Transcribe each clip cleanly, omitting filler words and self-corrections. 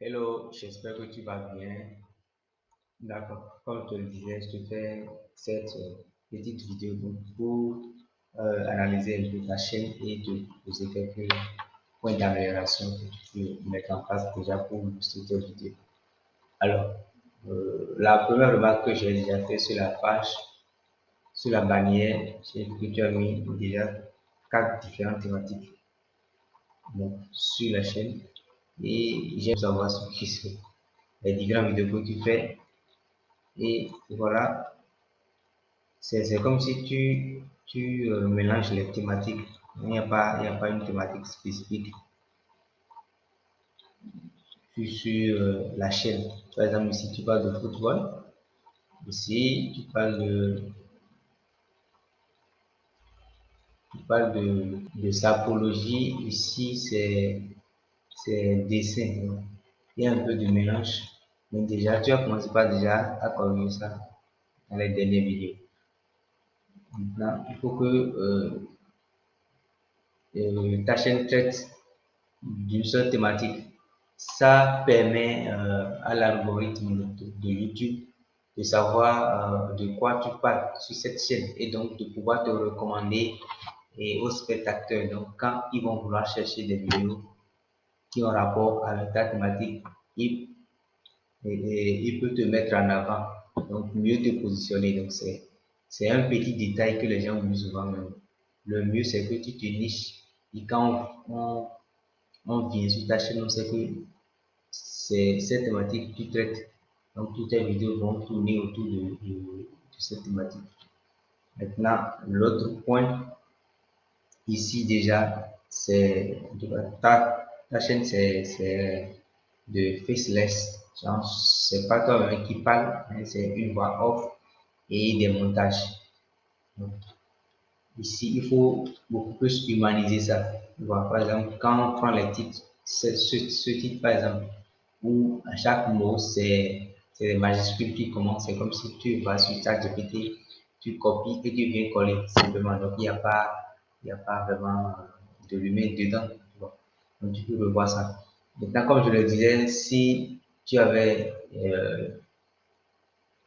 Hello, j'espère que tu vas bien. D'accord, comme je te le disais, je te fais cette petite vidéo pour analyser un peu ta chaîne et te poser quelques points d'amélioration que tu peux mettre en place déjà pour booster tes vidéos. Alors, la première remarque que j'ai déjà fait sur la page, sur la bannière, c'est que tu as mis déjà quatre différentes thématiques sur la chaîne et j'aime savoir ce qui se fait, les différentes vidéos que tu fais. Et voilà, c'est comme si tu mélanges les thématiques. Il n'y a pas une thématique spécifique sur la chaîne. Par exemple, ici, tu parles de football. Ici, tu parles de sapologie. Ici, c'est dessin. Donc, il y a un peu de mélange. Mais déjà, tu as commencé par déjà à corriger ça dans les dernières vidéos. Maintenant, il faut que ta chaîne traite d'une seule thématique. Ça permet à l'algorithme de YouTube de savoir de quoi tu parles sur cette chaîne et donc de pouvoir te recommander aux spectateurs. Donc, quand ils vont vouloir chercher des vidéos qui ont rapport avec ta thématique, il peut te mettre en avant, donc mieux te positionner. Donc, c'est un petit détail que les gens oublient souvent. Le mieux, c'est que tu te niches. Et quand on vient sur ta chaîne, on sait que c'est cette thématique que tu traites. Donc, toutes tes vidéos vont tourner autour de cette thématique. Maintenant, l'autre point ici déjà, c'est ta chaîne, c'est de faceless. C'est pas toi-même qui parle, mais c'est une voix off et des montages. Donc, ici, il faut beaucoup plus humaniser ça. Voilà, par exemple, quand on prend les titres, ce titre, par exemple, où à chaque mot, c'est des majuscules qui commencent. C'est comme si tu vas sur ChatGPT, tu copies et tu viens coller simplement. Donc, il y a pas vraiment de l'humain dedans. Tu vois. Donc, tu peux revoir ça. Maintenant, comme je le disais, si tu avais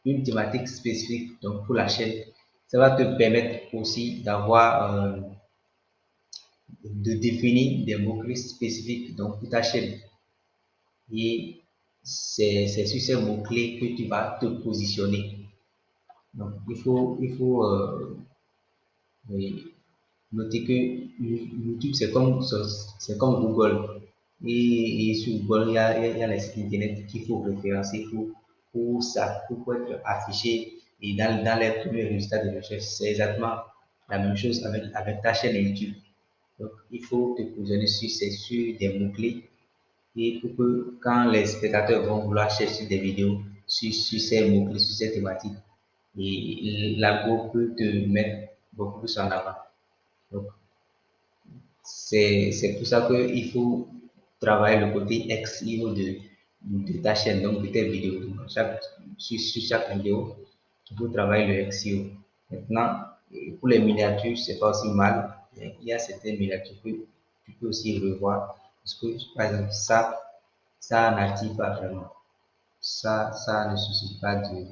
une thématique spécifique donc pour la chaîne, ça va te permettre aussi d'avoir de définir des mots-clés spécifiques donc pour ta chaîne. Et c'est sur ces mots-clés que tu vas te positionner. Donc, il faut oui, noter que YouTube, c'est comme Google. Et sur Google, il y a les sites internet qu'il faut référencer pour ça, pour être affiché. Et dans les premiers résultats de recherche, c'est exactement la même chose avec ta chaîne YouTube. Donc, il faut te positionner sur des mots-clés et pour que quand les spectateurs vont vouloir chercher des vidéos sur ces mots-clés, sur ces thématiques, et l'algo peut te mettre beaucoup plus en avant. Donc, c'est pour ça qu'il faut travailler le côté SEO de ta chaîne, donc de tes vidéos. Donc, sur chaque vidéo, il faut travailler le SEO. Maintenant, pour les miniatures, c'est pas aussi mal. Mais il y a certaines miniatures que tu peux aussi revoir. Parce que, par exemple, ça n'attire pas vraiment. Ça ne suscite pas de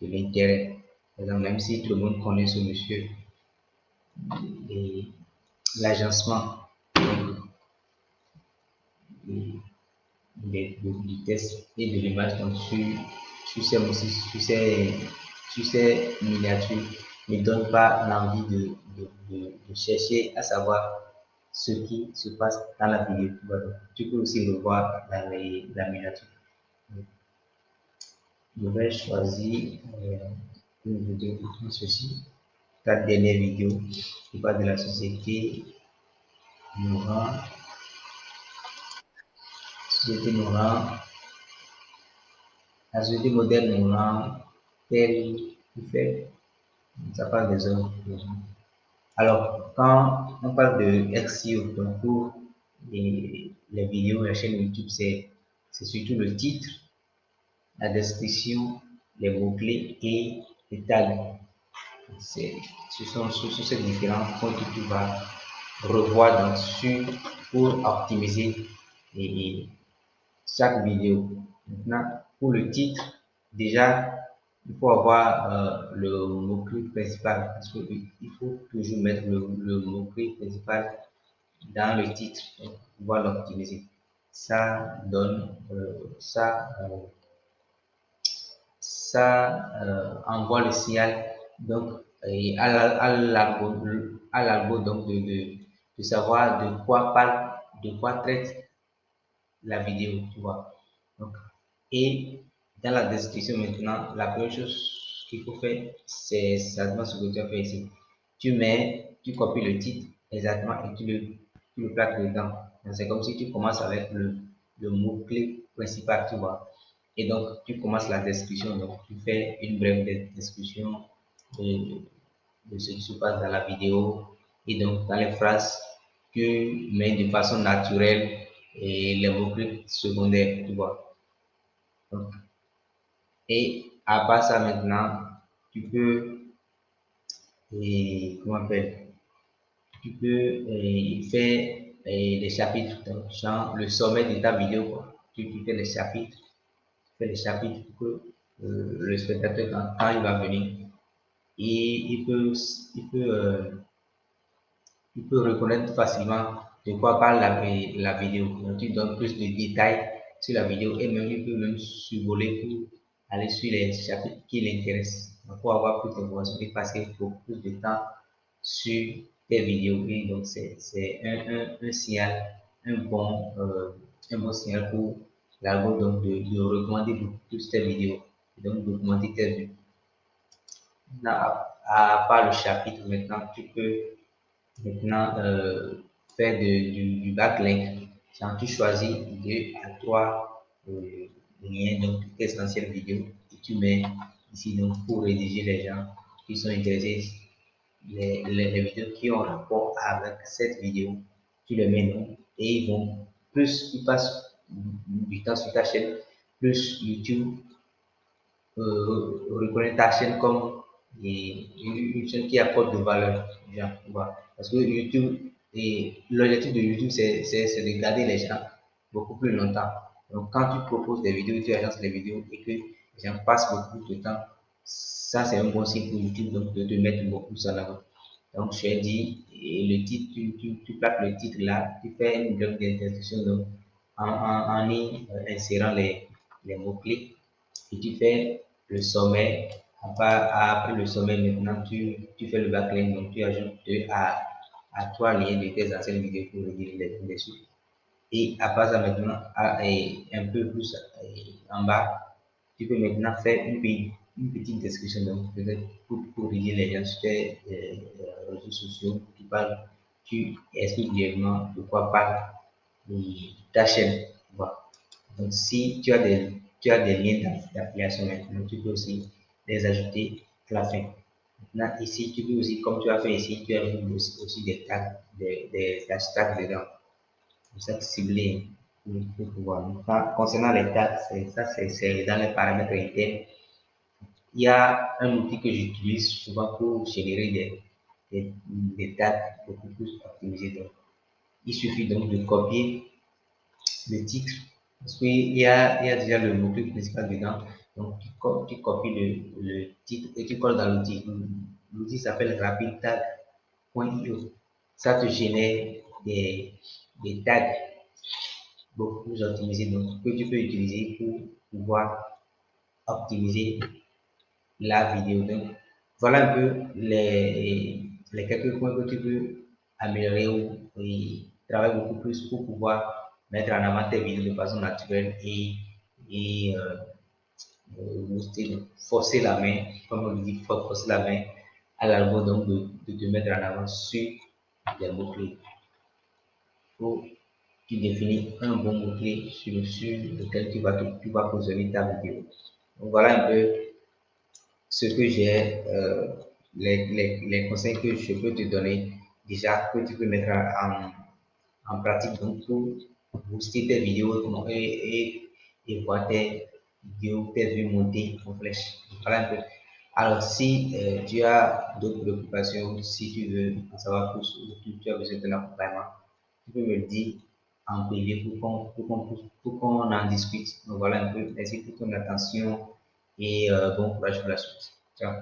l'intérêt. Par exemple, même si tout le monde connaît ce monsieur, et l'agencement du, du test et de l'image donc sur ces miniatures ne donne pas l'envie de chercher à savoir ce qui se passe dans la vidéo. Voilà. Tu peux aussi le voir dans la miniature. Je vais choisir une vidéo pour ceci. La dernière vidéo qui parle de la société nous société nous rend la société moderne nous rend tel qu'il fait, ça parle des hommes. Alors, quand on parle de SEO, donc pour les vidéos, la chaîne YouTube, c'est surtout le titre, la description, les mots-clés et les tags. Ce sont sur ces différents points que tu vas revoir pour optimiser et chaque vidéo. Maintenant, pour le titre, déjà, il faut avoir le mot-clé principal parce qu'il faut toujours mettre le mot-clé principal dans le titre pour pouvoir l'optimiser. Ça donne, ça envoie le signal donc à l'algo donc de savoir de quoi traite la vidéo, tu vois. Donc, et dans la description maintenant, la première chose qu'il faut faire, c'est exactement ce que tu as fait ici. Tu copies le titre exactement et tu le plaques dedans. C'est comme si tu commences avec le mot-clé principal, tu vois. Et donc, tu commences la description. Donc, tu fais une brève description de, de ce qui se passe dans la vidéo. Et donc, dans les phrases, tu mets de façon naturelle et les mots-clés secondaires, tu vois. Donc, et à part ça maintenant, tu peux, comment on appelle, tu peux faire des chapitres, donc, genre le sommet de ta vidéo, quoi. Tu fais les chapitres pour que le spectateur, quand il va venir, et il peut reconnaître facilement de quoi parle la vidéo. Donc, tu donnes plus de détails sur la vidéo et même il peut même survoler pour aller sur les chapitres qui l'intéressent. Donc, pour avoir plus d'informations et passer beaucoup plus de temps sur tes vidéos. Et donc, c'est un signal, un bon signal pour l'algo de recommander beaucoup plus tes vidéos et donc d'augmenter tes vues. À part le chapitre, maintenant, tu peux maintenant faire du backlink. Quand tu choisis 2 à 3 liens donc tes anciennes vidéos et tu mets ici donc pour rédiger les gens qui sont intéressés, les vidéos qui ont rapport avec cette vidéo, tu les mets donc et ils vont plus ils passent du temps sur ta chaîne, plus YouTube reconnaître ta chaîne comme une chaîne qui apporte de valeur. Genre, parce que YouTube, et l'objectif de YouTube, c'est de garder les gens beaucoup plus longtemps. Donc, quand tu proposes des vidéos, tu agences les vidéos et que les gens passent beaucoup de temps, ça, c'est un bon signe pour YouTube donc, de te mettre beaucoup plus en avant. Donc, je ai dit, et le titre, tu plaques le titre là, tu fais une grande description donc, en y insérant les mots-clés et tu fais le sommet. Après le sommet, maintenant, tu fais le backlink. Donc, tu ajoutes 2 à 3 liens de tes anciennes vidéos pour regarder les dessus. Et à part ça, maintenant, un peu plus en bas, tu peux maintenant faire une petite description. Donc, peut-être pour aider les gens sur tes réseaux sociaux qui parlent, tu expliques brièvement de quoi parle ta chaîne. Voilà. Donc, si tu as des liens d'affiliation maintenant, tu peux aussi les ajouter à la fin. Maintenant, ici, tu peux aussi, comme tu as fait ici, tu ajoutes aussi des tags, des hashtags dedans. Pour ça, cibler pour pouvoir. Concernant les tags, c'est dans les paramètres internes. Il y a un outil que j'utilise souvent pour générer des tags beaucoup plus optimisés. Donc, il suffit donc de copier le titre, parce il y a déjà le mot-clé principal dedans. Donc, tu copies le titre et tu colles dans l'outil. L'outil s'appelle rapidtag.io. Ça te génère des tags beaucoup plus optimisés donc, que tu peux utiliser pour pouvoir optimiser la vidéo. Donc, voilà un peu les quelques points que tu peux améliorer ou travailler beaucoup plus pour pouvoir mettre en avant tes vidéos de façon naturelle et forcer la main, comme on dit, forcer la main à l'algo donc de te mettre en avant sur les mots-clés. Pour tu définis un bon mot-clé sur lequel tu vas positionner ta vidéo. Donc, voilà un peu ce que j'ai, les conseils que je peux te donner déjà que tu peux mettre en pratique donc pour booster tes vidéos et voir tes vidéos, tes vues monter en flèche. Voilà un peu. Alors, si tu as d'autres préoccupations, si tu veux en savoir plus ou tu as besoin d'un accompagnement, tu peux me le dire en privé pour qu'on en discute. Donc voilà un peu. Merci pour ton attention et bon courage pour la suite. Ciao.